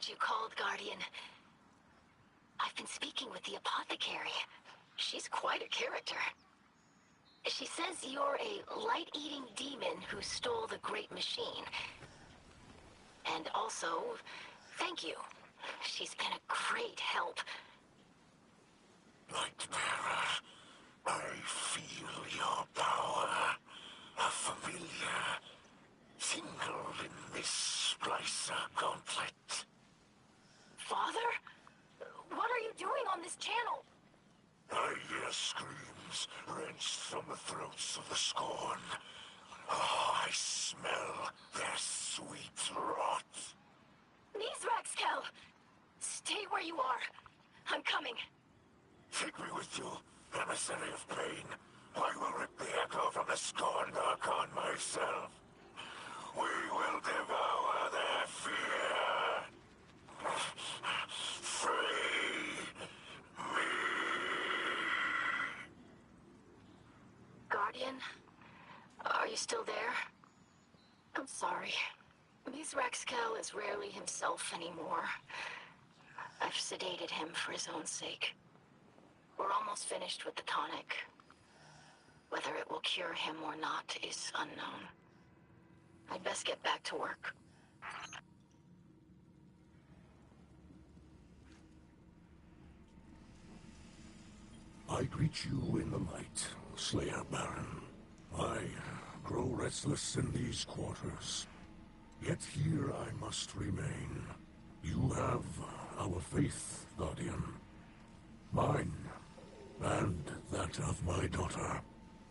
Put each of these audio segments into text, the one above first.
you called, Guardian. I've been speaking with the apothecary. She's quite a character. She says you're a light-eating demon who stole the great machine. And also, thank you. She's been a great help. Nightmare, I feel your power. A familiar tingle in this splicer gauntlet. Father? What are you doing on this channel? I hear screams wrenched from the throats of the Scorn. Oh, I smell their sweet rot. Mizraxkel! Stay where you are. I'm coming. Take me with you, emissary of pain. I will rip the echo from the Scorned Archon myself. We will devour their fear. Free me. Guardian? Are you still there? I'm sorry. Mizraxkel is rarely himself anymore. I've sedated him for his own sake. We're almost finished with the tonic. Whether it will cure him or not is unknown. I'd best get back to work. I greet you in the light, Slayer Baron. I grow restless in these quarters. Yet here I must remain. You have our faith, Guardian. Mine, and that of my daughter.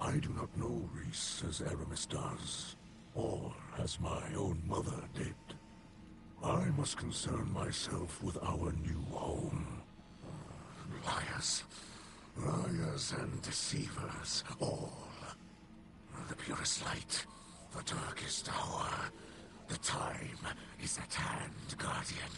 I do not know Reese as Aramis does, or as my own mother did. I must concern myself with our new home. Liars. Liars and deceivers, all. The purest light, the darkest hour. The time is at hand, Guardian.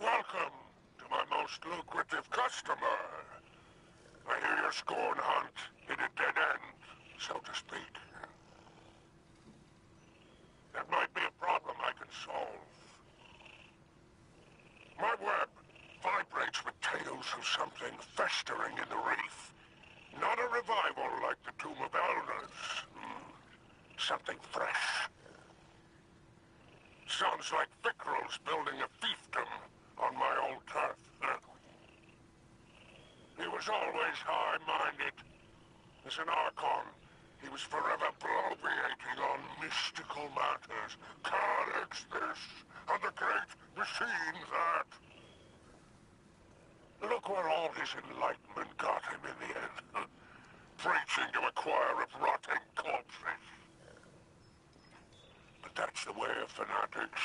Welcome to my most lucrative customer. I hear your Scorn hunt hit a dead end, so to speak. That might be a problem I can solve. My web vibrates with tales of something festering in the reef. Not a revival like the Tomb of Elders. Something fresh. Sounds like Fickrell's building a fiefdom on my old turf. He was always high-minded. As an Archon, he was forever bloviating on mystical matters. Carnage this, and the great machine that. Look where all his enlightenment got him in the end. Preaching to a choir of rotting corpses. But that's the way of fanatics.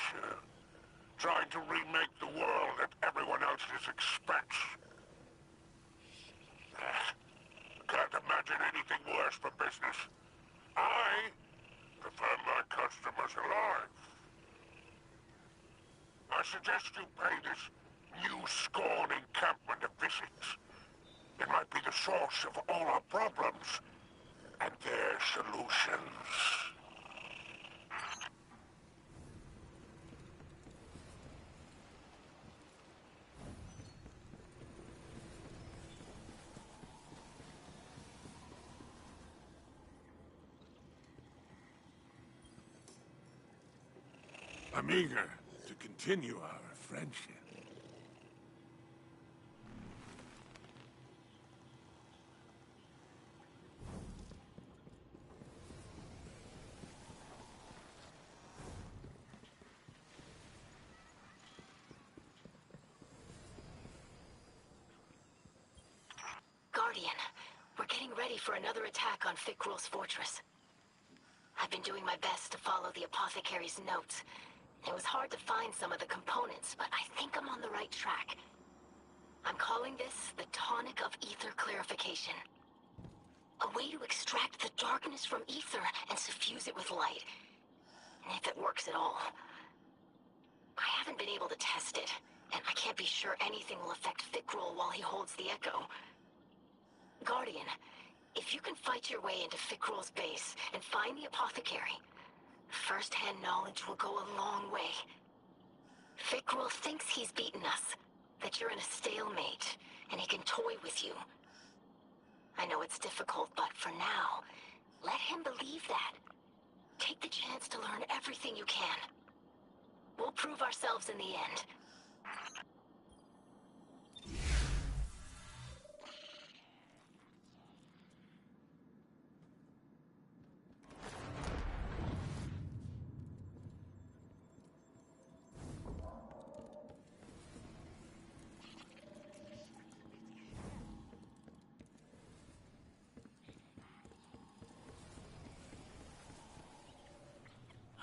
Trying to remake the world that everyone else expects. Can't imagine anything worse for business. I prefer my customers alive. I suggest you pay this new Scorn encampment a visit. It might be the source of all our problems and their solutions. I'm eager to continue our friendship. Guardian, we're getting ready for another attack on Fickrell's fortress. I've been doing my best to follow the apothecary's notes. It was hard to find some of the components, but I think I'm on the right track. I'm calling this the tonic of ether clarification. A way to extract the darkness from ether and suffuse it with light. If it works at all. I haven't been able to test it, and I can't be sure anything will affect Fikrul while he holds the Echo. Guardian, if you can fight your way into Fikrul's base and find the apothecary, first-hand knowledge will go a long way. Fikrul thinks he's beaten us, that you're in a stalemate, and he can toy with you. I know it's difficult, but for now, let him believe that. Take the chance to learn everything you can. We'll prove ourselves in the end.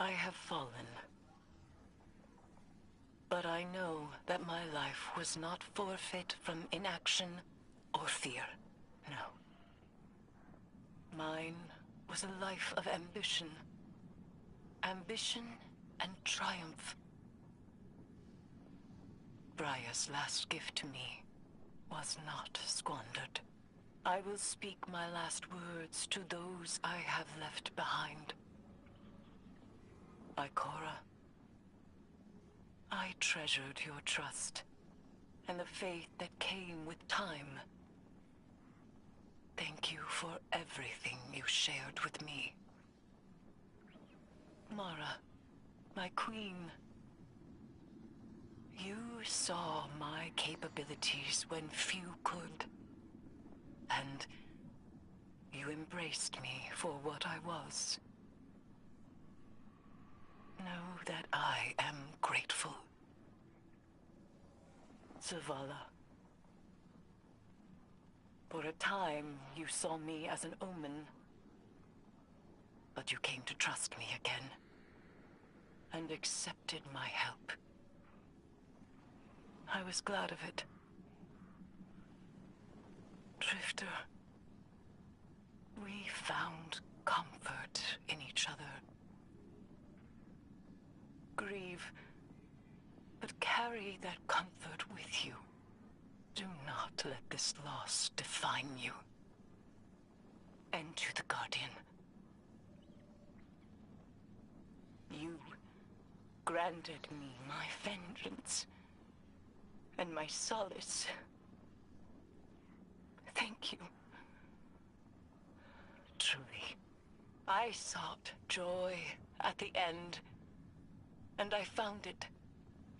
I have fallen. But I know that my life was not forfeit from inaction or fear. No. Mine was a life of ambition. Ambition and triumph. Briar's last gift to me was not squandered. I will speak my last words to those I have left behind. Ikora, I treasured your trust and the faith that came with time. Thank you for everything you shared with me. Mara, my queen, you saw my capabilities when few could, and you embraced me for what I was. Know that I am grateful. Zavala. For a time, you saw me as an omen. But you came to trust me again. And accepted my help. I was glad of it. Drifter. We found comfort in each other. Grieve, but carry that comfort with you. Do not let this loss define you. And to the Guardian. You granted me my vengeance and my solace. Thank you. Truly, I sought joy at the end. And I found it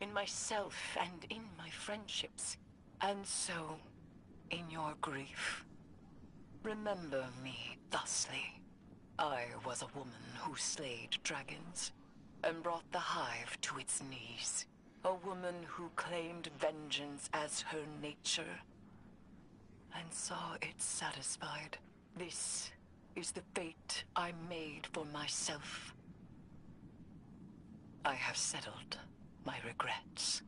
in myself and in my friendships. And so, in your grief, remember me thusly. I was a woman who slayed dragons and brought the hive to its knees. A woman who claimed vengeance as her nature and saw it satisfied. This is the fate I made for myself. I have settled my regrets.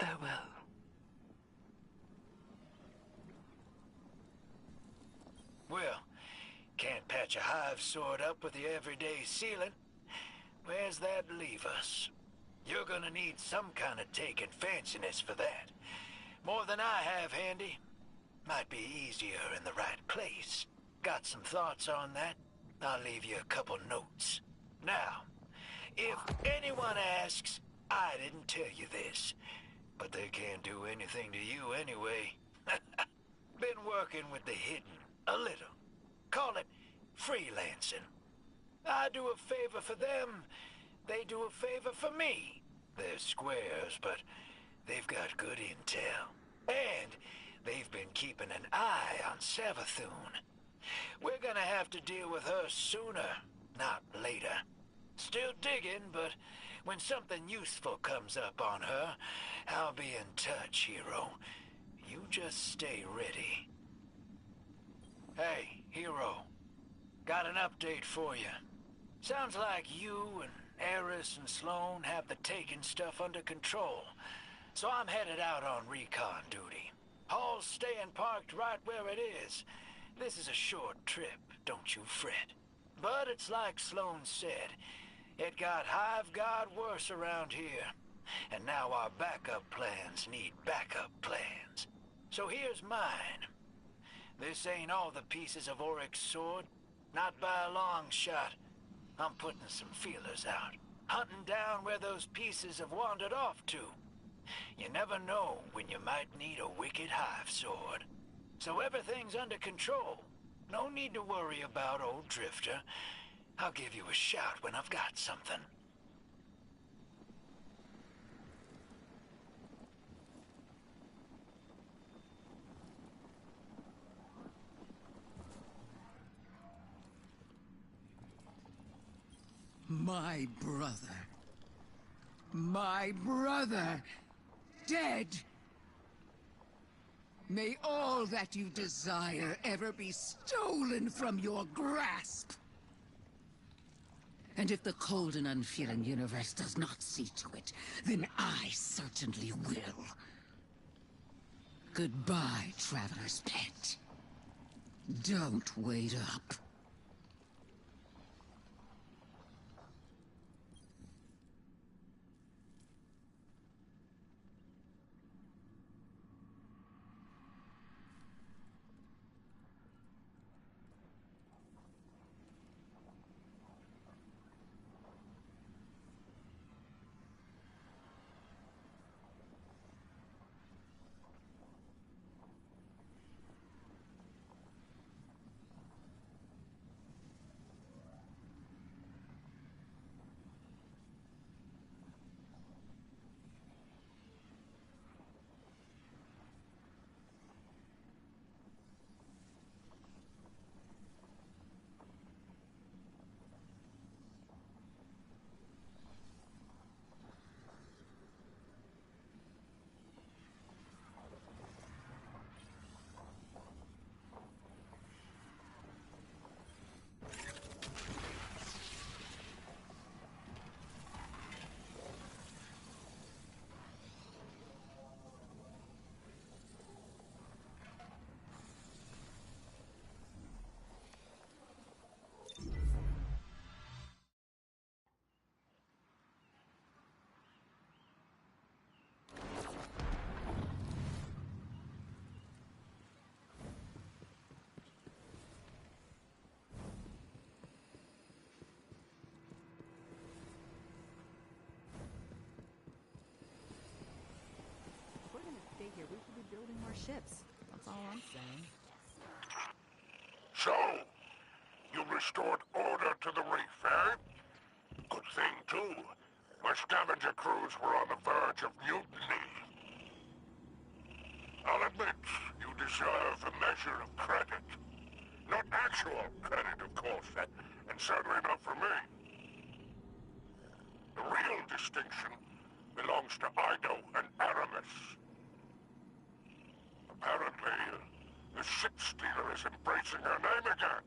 Farewell. Well, can't patch a hive sword up with the everyday ceiling. Where's that leave us? You're gonna need some kind of take and fanciness for that. More than I have handy. Might be easier in the right place. Got some thoughts on that? I'll leave you a couple notes. Now, if anyone asks, I didn't tell you this, but they can't do anything to you anyway. Been working with the hidden a little. Call it freelancing. I do a favor for them, they do a favor for me. They're squares, but they've got good intel. And they've been keeping an eye on Savathun. We're gonna have to deal with her sooner, not later. Still digging, but when something useful comes up on her, I'll be in touch, Hero. You just stay ready. Hey, Hero. Got an update for you. Sounds like you and Eris and Sloane have the taken stuff under control. So I'm headed out on recon duty. Hall's staying parked right where it is. This is a short trip, don't you fret. But it's like Sloane said. It got Hive God worse around here. And now our backup plans need backup plans. So here's mine. This ain't all the pieces of Oryx's sword. Not by a long shot. I'm putting some feelers out. Hunting down where those pieces have wandered off to. You never know when you might need a wicked Hive sword. So everything's under control. No need to worry about old Drifter. I'll give you a shout when I've got something. My brother. My brother. Dead. May all that you desire ever be stolen from your grasp. And if the cold and unfeeling universe does not see to it, then I certainly will. Goodbye, traveler's pet. Don't wait up. Here, we should be building more ships. That's all I'm saying. So, you restored order to the reef, eh? Good thing, too. My scavenger crews were on the verge of mutiny. I'll admit, you deserve a measure of credit. Not actual credit, of course, and certainly not for me. The real distinction belongs to Ido and Aramis. Apparently, the ship stealer is embracing her name again,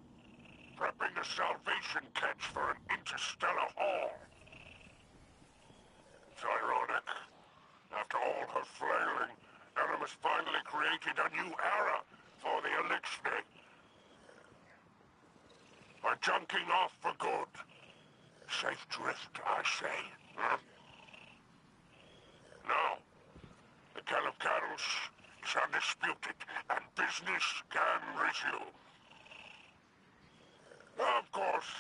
prepping a salvation catch for an interstellar haul. It's ironic. After all her flailing, Aramis finally created a new era for the Elixir. By junking off for good. Safe drift, I say. Huh? Now, the Kell of Cattles is undisputed, and business can resume. Of course,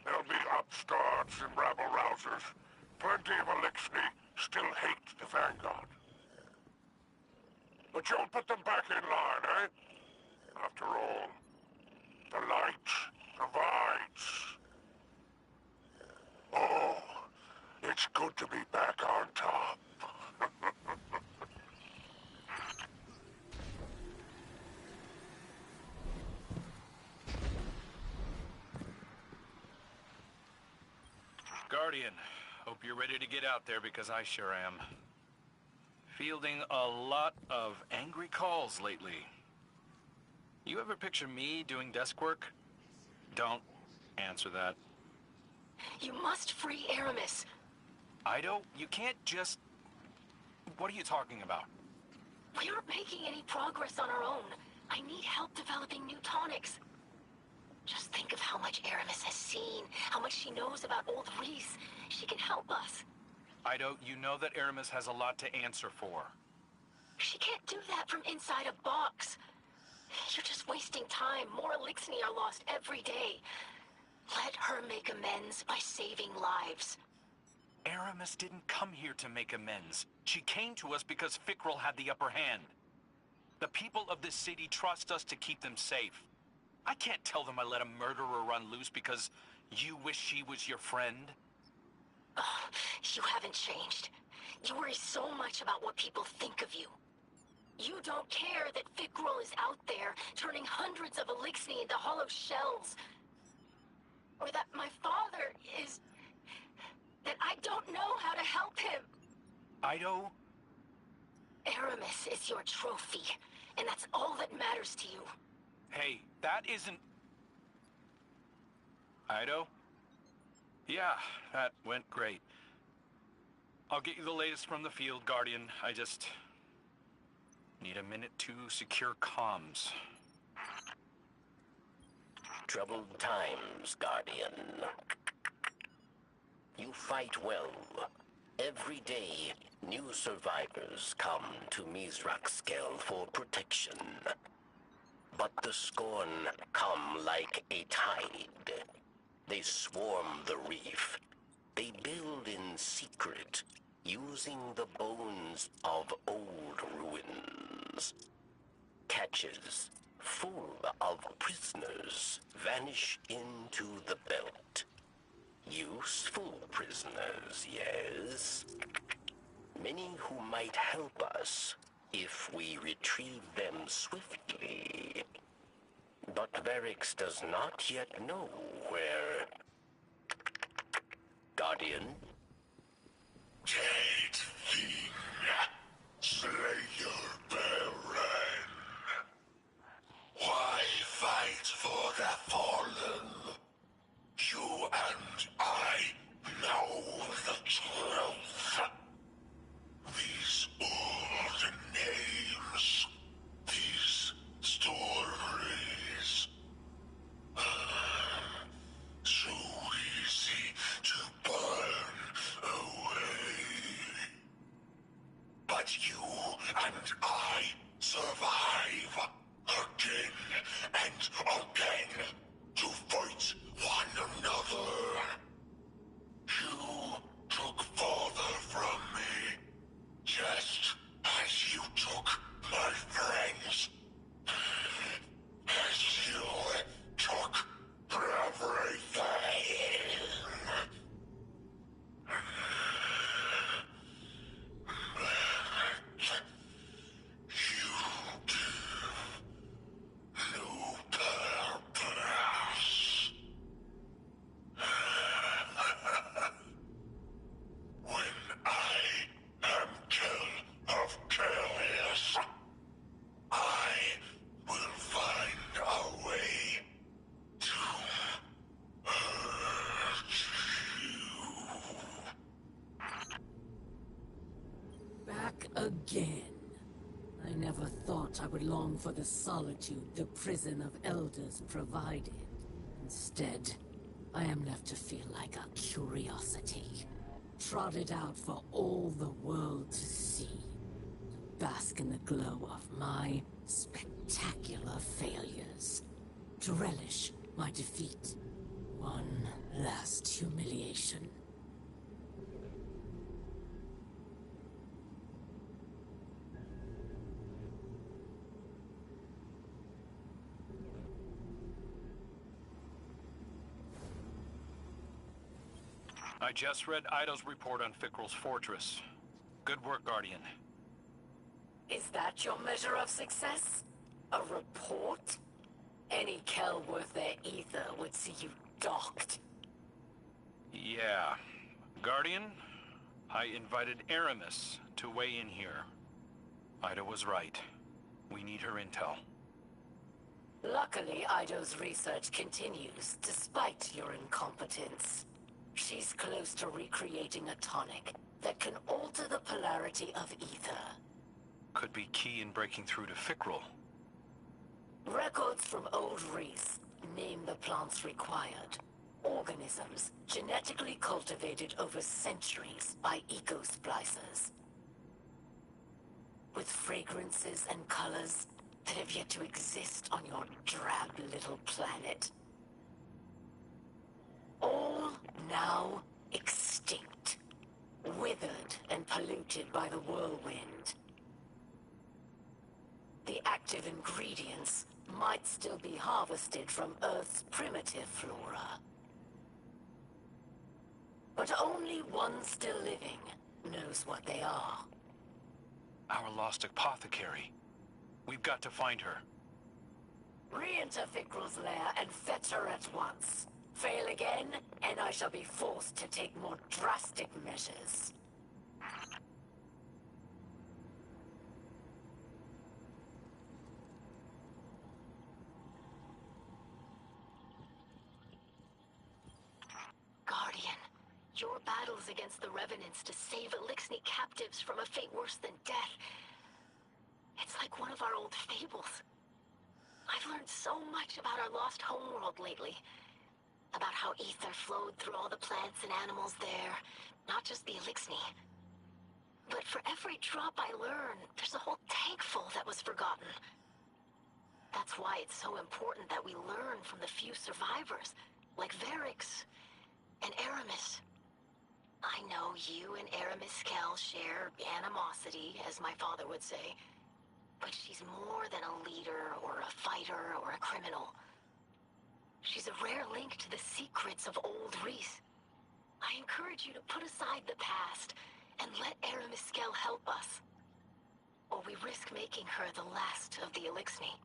there'll be upstarts and rabble-rousers. Plenty of Elixir still hate the Vanguard. But you'll put them back in line, eh? After all, the light provides. Oh, it's good to be back on top. Guardian, hope you're ready to get out there because I sure am. Fielding a lot of angry calls lately. You ever picture me doing desk work? Don't answer that. You must free Aramis. Ido, you can't just... What are you talking about? We aren't making any progress on our own. I need help developing new tonics. Just think of how much Aramis has seen, how much she knows about old Reese. She can help us. Ido, you know that Aramis has a lot to answer for. She can't do that from inside a box. You're just wasting time. More Elixni are lost every day. Let her make amends by saving lives. Aramis didn't come here to make amends. She came to us because Fikrul had the upper hand. The people of this city trust us to keep them safe. I can't tell them I let a murderer run loose because you wish she was your friend. Oh, you haven't changed. You worry so much about what people think of you. You don't care that Fikrul is out there, turning hundreds of Elixni into hollow shells. Or that my father is... that I don't know how to help him. Ido? Aramis is your trophy, and that's all that matters to you. Hey, that isn't... Ido? Yeah, that went great. I'll get you the latest from the field, Guardian. I just... need a minute to secure comms. Troubled times, Guardian. You fight well. Every day, new survivors come to Mizraxkel for protection. But the Scorn come like a tide. They swarm the reef. They build in secret, using the bones of old ruins. Catches full of prisoners vanish into the belt. Useful prisoners, yes. Many who might help us if we retrieve them swiftly. But Varix does not yet know where... Guardian? Jade Fiend, Slayer Baron. Why fight for the fallen? You and I know the truth. These old names, these stories, so easy to burn away. But you and I survive again and again to fight one another. You took father from me, just as you took my friends. As you took everything. You give no purpose. When I am kill of chaos, I will find a way to hurt you. Back again. I never thought I would long for the solitude the prison of elders provided. Instead, I am left to feel like a curiosity, trotted out for all the world to see, to bask in the glow of my spectacular failures, to relish my defeat. One last humiliation. I just read Ido's report on Fikrul's fortress. Good work, Guardian. Is that your measure of success? A report? Any Kel worth their ether would see you docked. Yeah. Guardian, I invited Aramis to weigh in here. Ida was right. We need her intel. Luckily, Ido's research continues, despite your incompetence. She's close to recreating a tonic that can alter the polarity of ether. Could be key in breaking through to Fickrel. Records from Old Reese name the plants required. Organisms genetically cultivated over centuries by eco-splicers. With fragrances and colors that have yet to exist on your drab little planet. All now extinct, withered and polluted by the whirlwind. The active ingredients might still be harvested from Earth's primitive flora. But only one still living knows what they are. Our lost apothecary. We've got to find her. Re-enter Fickrel's lair and fetch her at once. Fail again, and I shall be forced to take more drastic measures. Guardian, your battles against the Revenants to save Elixni captives from a fate worse than death. It's like one of our old fables. I've learned so much about our lost homeworld lately. About how ether flowed through all the plants and animals there, not just the Elixni. But for every drop I learn, there's a whole tank full that was forgotten. That's why it's so important that we learn from the few survivors, like Varix and Aramis. I know you and Aramis Kell share animosity, as my father would say. But she's more than a leader, or a fighter, or a criminal. She's a rare link to the secrets of Old Reese. I encourage you to put aside the past, and let Aramis Kell help us. Or we risk making her the last of the Elixni.